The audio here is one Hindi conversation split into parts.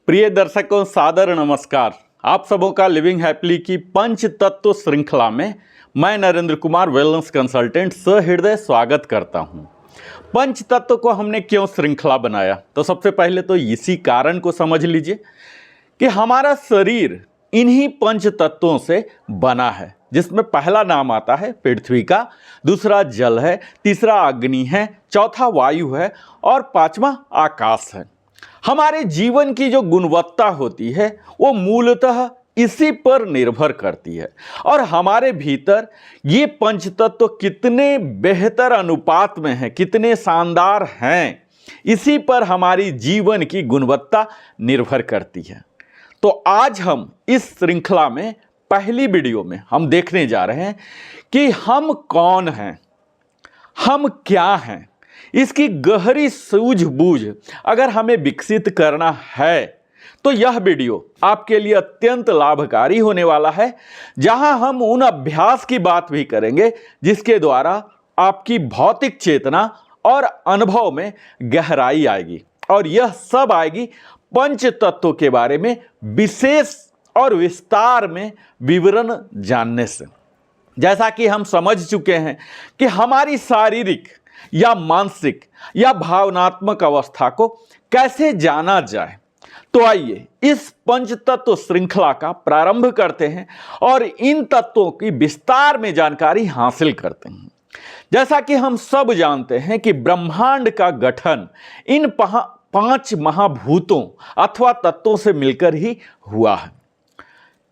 प्रिय दर्शकों, सादर नमस्कार। आप सबों का लिविंग हैप्पीली की पंच तत्व श्रृंखला में मैं नरेंद्र कुमार वेलनेस कंसल्टेंट सहृदय स्वागत करता हूं। पंच तत्व को हमने क्यों श्रृंखला बनाया, तो सबसे पहले तो इसी कारण को समझ लीजिए कि हमारा शरीर इन्हीं पंच तत्वों से बना है, जिसमें पहला नाम आता है पृथ्वी का, दूसरा जल है, तीसरा अग्नि है, चौथा वायु है और पांचवा आकाश है। हमारे जीवन की जो गुणवत्ता होती है वो मूलतः इसी पर निर्भर करती है और हमारे भीतर ये पंच तत्व कितने बेहतर अनुपात में हैं, कितने शानदार हैं, इसी पर हमारी जीवन की गुणवत्ता निर्भर करती है। तो आज हम इस श्रृंखला में पहली वीडियो में हम देखने जा रहे हैं कि हम कौन हैं, हम क्या हैं। इसकी गहरी सूझबूझ अगर हमें विकसित करना है तो यह वीडियो आपके लिए अत्यंत लाभकारी होने वाला है, जहां हम उन अभ्यास की बात भी करेंगे जिसके द्वारा आपकी भौतिक चेतना और अनुभव में गहराई आएगी और यह सब आएगी पंच तत्वों के बारे में विशेष और विस्तार में विवरण जानने से। जैसा कि हम समझ चुके हैं कि हमारी शारीरिक या मानसिक या भावनात्मक अवस्था को कैसे जाना जाए, तो आइए इस पंच तत्व श्रृंखला का प्रारंभ करते हैं और इन तत्वों की विस्तार में जानकारी हासिल करते हैं। जैसा कि हम सब जानते हैं कि ब्रह्मांड का गठन इन पांच महाभूतों अथवा तत्वों से मिलकर ही हुआ है,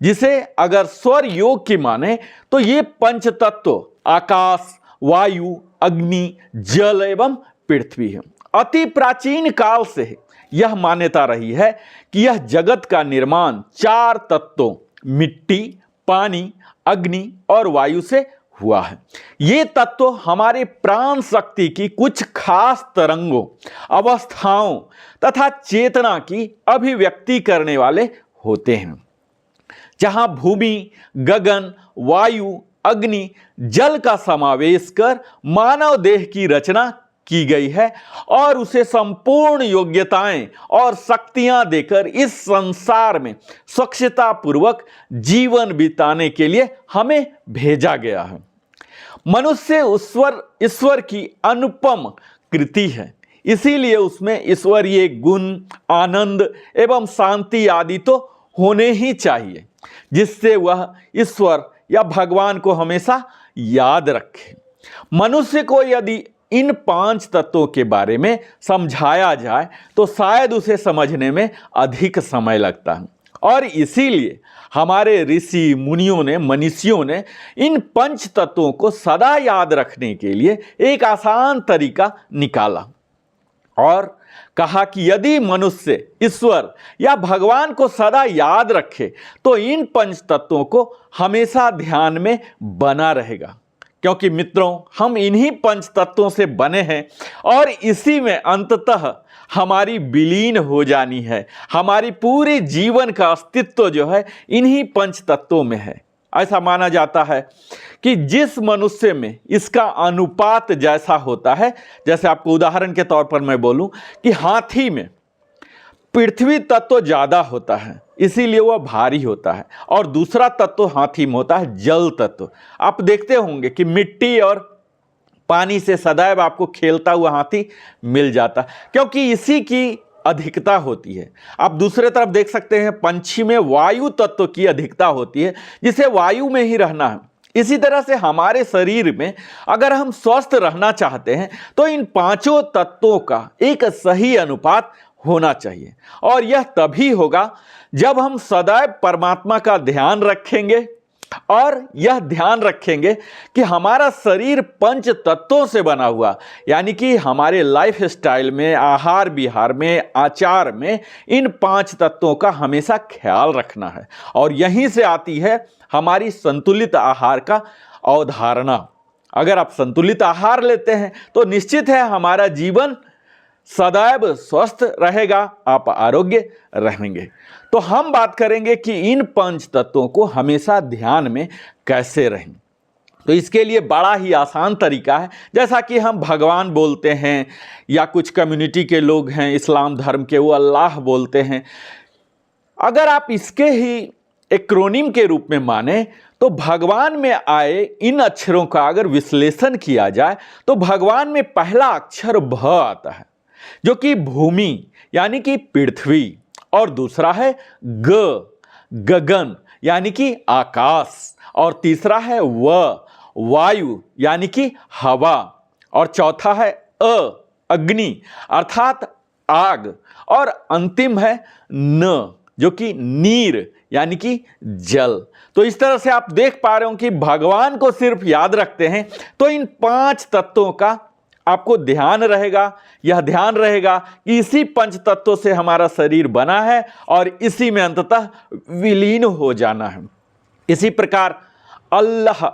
जिसे अगर स्वर योग की माने तो ये पंच तत्व आकाश, वायु, अग्नि, जल एवं पृथ्वी है। अति प्राचीन काल से यह मान्यता रही है कि यह जगत का निर्माण चार तत्वों मिट्टी, पानी, अग्नि और वायु से हुआ है। ये तत्व हमारे प्राण शक्ति की कुछ खास तरंगों, अवस्थाओं तथा चेतना की अभिव्यक्ति करने वाले होते हैं। जहां भूमि, गगन, वायु, अग्नि, जल का समावेश कर मानव देह की रचना की गई है और उसे संपूर्ण योग्यताएं और शक्तियां देकर इस संसार में स्वच्छता पूर्वक जीवन बिताने के लिए हमें भेजा गया है। मनुष्य ईश्वर की अनुपम कृति है, इसीलिए उसमें ईश्वरीय गुण, आनंद एवं शांति आदि तो होने ही चाहिए, जिससे वह ईश्वर या भगवान को हमेशा याद रखे। मनुष्य को यदि इन पांच तत्वों के बारे में समझाया जाए तो शायद उसे समझने में अधिक समय लगता है और इसीलिए हमारे ऋषि मुनियों ने, मनीषियों ने इन पंच तत्वों को सदा याद रखने के लिए एक आसान तरीका निकाला और कहा कि यदि मनुष्य ईश्वर या भगवान को सदा याद रखे तो इन पंच तत्वों को हमेशा ध्यान में बना रहेगा। क्योंकि मित्रों, हम इन्हीं पंच तत्वों से बने हैं और इसी में अंततः हमारी विलीन हो जानी है। हमारी पूरे जीवन का अस्तित्व जो है इन्हीं पंच तत्वों में है। ऐसा माना जाता है कि जिस मनुष्य में इसका अनुपात जैसा होता है, जैसे आपको उदाहरण के तौर पर मैं बोलूं कि हाथी में पृथ्वी तत्व ज्यादा होता है, इसीलिए वह भारी होता है, और दूसरा तत्व हाथी में होता है जल तत्व। आप देखते होंगे कि मिट्टी और पानी से सदैव आपको खेलता हुआ हाथी मिल जाता, क्योंकि इसी की अधिकता होती है। आप दूसरे तरफ देख सकते हैं पंछी में वायु तत्व की अधिकता होती है, जिसे वायु में ही रहना है। इसी तरह से हमारे शरीर में अगर हम स्वस्थ रहना चाहते हैं तो इन पांचों तत्वों का एक सही अनुपात होना चाहिए और यह तभी होगा जब हम सदैव परमात्मा का ध्यान रखेंगे और यह ध्यान रखेंगे कि हमारा शरीर पंच तत्वों से बना हुआ, यानी कि हमारे लाइफ स्टाइल में, आहार विहार में, आचार में इन पांच तत्वों का हमेशा ख्याल रखना है। और यहीं से आती है हमारी संतुलित आहार का अवधारणा। अगर आप संतुलित आहार लेते हैं तो निश्चित है हमारा जीवन सदैव स्वस्थ रहेगा, आप आरोग्य रहेंगे। तो हम बात करेंगे कि इन पंच तत्वों को हमेशा ध्यान में कैसे रहें। तो इसके लिए बड़ा ही आसान तरीका है। जैसा कि हम भगवान बोलते हैं या कुछ कम्युनिटी के लोग हैं इस्लाम धर्म के, वो अल्लाह बोलते हैं, अगर आप इसके ही एक्रोनिम के रूप में माने तो भगवान में आए इन अक्षरों का अगर विश्लेषण किया जाए तो भगवान में पहला अक्षर भ आता है जो कि भूमि यानी कि पृथ्वी, और दूसरा है गगन यानी कि आकाश, और तीसरा है वायु यानी कि हवा, और चौथा है अग्नि अर्थात आग, और अंतिम है न जो कि नीर यानी कि जल। तो इस तरह से आप देख पा रहे हो कि भगवान को सिर्फ याद रखते हैं तो इन 5 तत्वों का आपको ध्यान रहेगा, यह ध्यान रहेगा कि इसी 5 तत्वों से हमारा शरीर बना है और इसी में अंततः विलीन हो जाना है। इसी प्रकार अल्लाह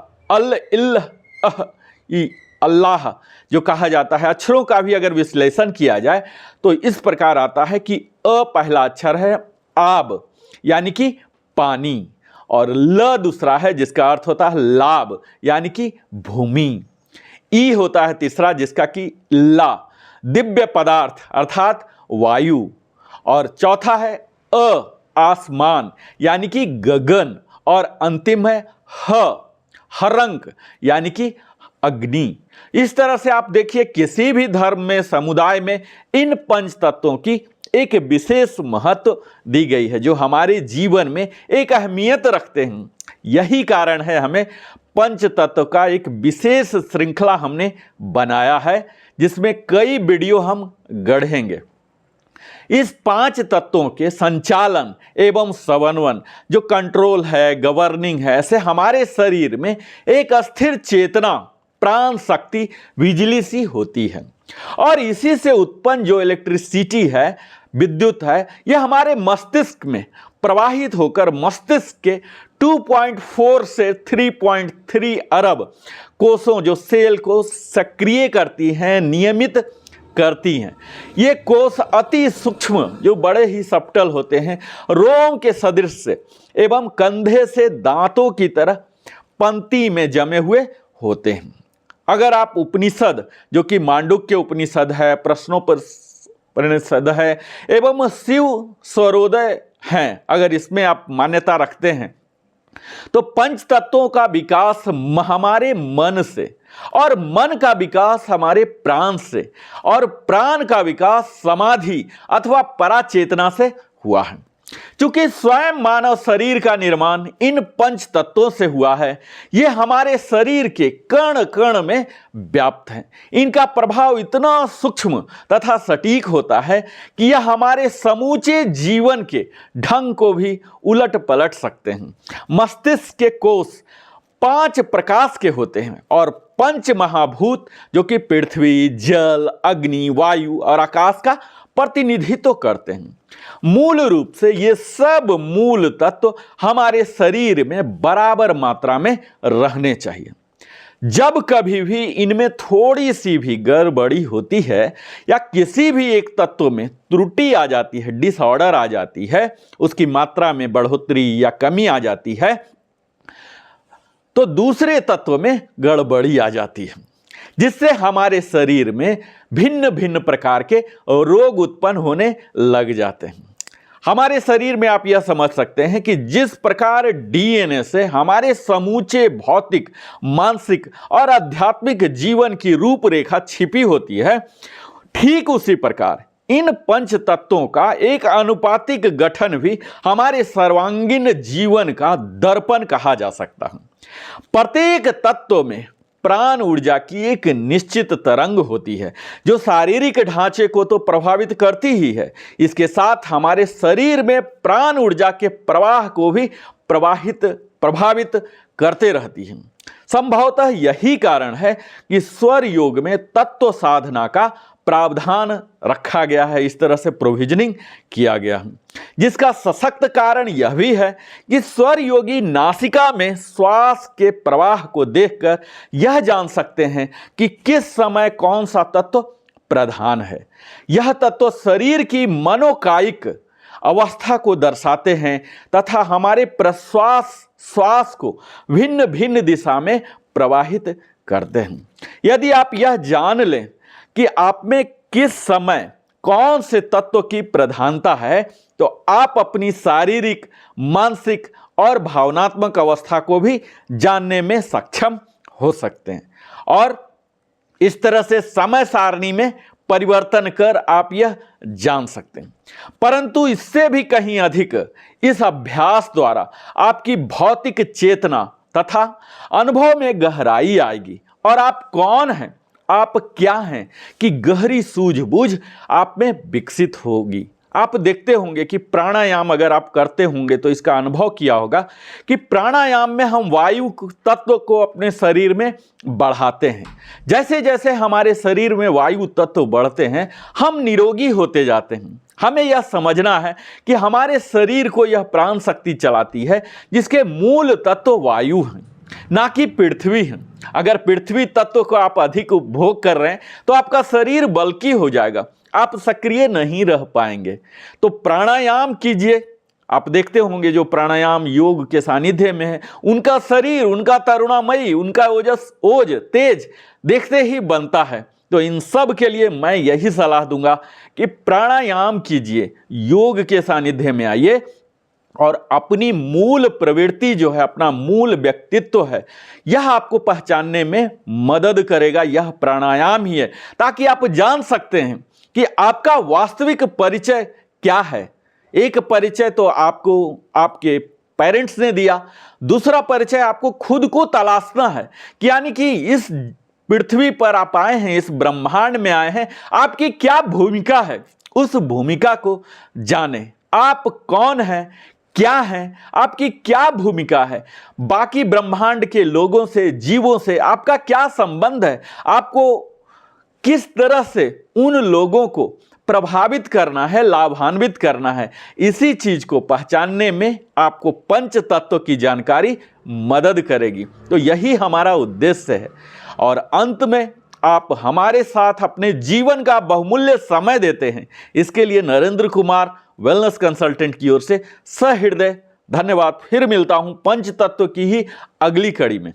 अल्लाह जो कहा जाता है, अक्षरों का भी अगर विश्लेषण किया जाए तो इस प्रकार आता है कि पहला अक्षर है आब यानी कि पानी, और ल दूसरा है जिसका अर्थ होता है लाभ यानी कि भूमि, ई होता है तीसरा जिसका कि ला दिव्य पदार्थ अर्थात वायु, और चौथा है आसमान यानी कि गगन, और अंतिम है हरंक यानी कि अग्नि। इस तरह से आप देखिए किसी भी धर्म में, समुदाय में इन 5 तत्वों की एक विशेष महत्व दी गई है जो हमारे जीवन में एक अहमियत रखते हैं। यही कारण है हमें 5 तत्व का एक विशेष श्रृंखला हमने बनाया है जिसमें कई वीडियो हम गढ़ेंगे। इस 5 तत्वों के संचालन एवं समन्वय जो कंट्रोल है, गवर्निंग है, ऐसे हमारे शरीर में एक अस्थिर चेतना, प्राण शक्ति, बिजली सी होती है, और इसी से उत्पन्न जो इलेक्ट्रिसिटी है, विद्युत है, यह हमारे मस्तिष्क में प्रवाहित होकर मस्तिष्क के 2.4 से 3.3 अरब कोषों जो सेल को सक्रिय करती हैं, नियमित करती हैं। ये कोष अति सूक्ष्म जो बड़े ही सब्टल होते हैं, रोम के सदृश से एवं कंधे से दांतों की तरह पंक्ति में जमे हुए होते हैं। अगर आप उपनिषद जो कि मांडुक्य उपनिषद है, प्रश्नोपनिषद है एवं शिव स्वरोदय हैं, अगर इसमें आप मान्यता रखते हैं तो 5 तत्वों का विकास हमारे मन से, और मन का विकास हमारे प्राण से, और प्राण का विकास समाधि अथवा पराचेतना से हुआ है। क्योंकि स्वयं मानव शरीर का निर्माण इन 5 तत्वों से हुआ है, ये हमारे शरीर के कण कण में व्याप्त हैं। इनका प्रभाव इतना सूक्ष्म तथा सटीक होता है कि यह हमारे समूचे जीवन के ढंग को भी उलट पलट सकते हैं। मस्तिष्क के कोष 5 प्रकाश के होते हैं और 5 महाभूत जो कि पृथ्वी, जल, अग्नि, वायु और आकाश का प्रतिनिधित्व करते हैं। मूल रूप से ये सब मूल तत्व हमारे शरीर में बराबर मात्रा में रहने चाहिए। जब कभी भी इनमें थोड़ी सी भी गड़बड़ी होती है या किसी भी एक तत्व में त्रुटि आ जाती है, डिसऑर्डर आ जाती है, उसकी मात्रा में बढ़ोतरी या कमी आ जाती है, तो दूसरे तत्व में गड़बड़ी आ जाती है, जिससे हमारे शरीर में भिन्न भिन्न प्रकार के रोग उत्पन्न होने लग जाते हैं। हमारे शरीर में आप यह समझ सकते हैं कि जिस प्रकार डीएनए से हमारे समूचे भौतिक, मानसिक और आध्यात्मिक जीवन की रूपरेखा छिपी होती है, ठीक उसी प्रकार इन 5 तत्वों का एक अनुपातिक गठन भी हमारे सर्वांगीण जीवन का दर्पण कहा जा सकता है। प्रत्येक तत्व में प्राण ऊर्जा की एक निश्चित तरंग होती है जो शारीरिक ढांचे को तो प्रभावित करती ही है, इसके साथ हमारे शरीर में प्राण ऊर्जा के प्रवाह को भी प्रभावित करते रहती है। संभवतः यही कारण है कि स्वर योग में तत्व साधना का प्रावधान रखा गया है, इस तरह से प्रोविजनिंग किया गया है, जिसका सशक्त कारण यह भी है कि स्वर योगी नासिका में श्वास के प्रवाह को देखकर यह जान सकते हैं कि किस समय कौन सा तत्व प्रधान है। यह तत्व शरीर की मनोकायिक अवस्था को दर्शाते हैं तथा हमारे श्वास को भिन्न भिन्न दिशा में प्रवाहित करते हैं। यदि आप यह जान लें कि आप में किस समय कौन से तत्व की प्रधानता है, तो आप अपनी शारीरिक, मानसिक और भावनात्मक अवस्था को भी जानने में सक्षम हो सकते हैं और इस तरह से समय सारणी में परिवर्तन कर आप यह जान सकते हैं। परंतु इससे भी कहीं अधिक इस अभ्यास द्वारा आपकी भौतिक चेतना तथा अनुभव में गहराई आएगी और आप कौन हैं, आप क्या हैं कि गहरी सूझबूझ आप में विकसित होगी। आप देखते होंगे कि प्राणायाम अगर आप करते होंगे तो इसका अनुभव किया होगा कि प्राणायाम में हम वायु तत्व को अपने शरीर में बढ़ाते हैं। जैसे जैसे हमारे शरीर में वायु तत्व बढ़ते हैं हम निरोगी होते जाते हैं। हमें यह समझना है कि हमारे शरीर को यह प्राण शक्ति चलाती है जिसके मूल तत्व वायु हैं, ना कि पृथ्वी है। अगर पृथ्वी तत्व को आप अधिक उपभोग कर रहे हैं तो आपका शरीर बल्कि हो जाएगा, आप सक्रिय नहीं रह पाएंगे। तो प्राणायाम कीजिए। आप देखते होंगे जो प्राणायाम योग के सानिध्य में है उनका शरीर, उनका तरुणामयी, उनका ओज तेज देखते ही बनता है। तो इन सब के लिए मैं यही सलाह दूंगा कि प्राणायाम कीजिए, योग के सानिध्य में आइए और अपनी मूल प्रवृत्ति जो है, अपना मूल व्यक्तित्व है, यह आपको पहचानने में मदद करेगा। यह प्राणायाम ही है ताकि आप जान सकते हैं कि आपका वास्तविक परिचय क्या है। एक परिचय तो आपको आपके पेरेंट्स ने दिया, दूसरा परिचय आपको खुद को तलाशना है कि यानी कि इस पृथ्वी पर आप आए हैं, इस ब्रह्मांड में आए हैं, आपकी क्या भूमिका है, उस भूमिका को जाने। आप कौन हैं, क्या है, आपकी क्या भूमिका है, बाकी ब्रह्मांड के लोगों से, जीवों से आपका क्या संबंध है, आपको किस तरह से उन लोगों को प्रभावित करना है, लाभान्वित करना है। इसी चीज को पहचानने में आपको पंच तत्व की जानकारी मदद करेगी। तो यही हमारा उद्देश्य है और अंत में आप हमारे साथ अपने जीवन का बहुमूल्य समय देते हैं। इसके लिए नरेंद्र कुमार वेलनेस कंसल्टेंट की ओर से सहृदय धन्यवाद। फिर मिलता हूं पंच तत्व की ही अगली कड़ी में।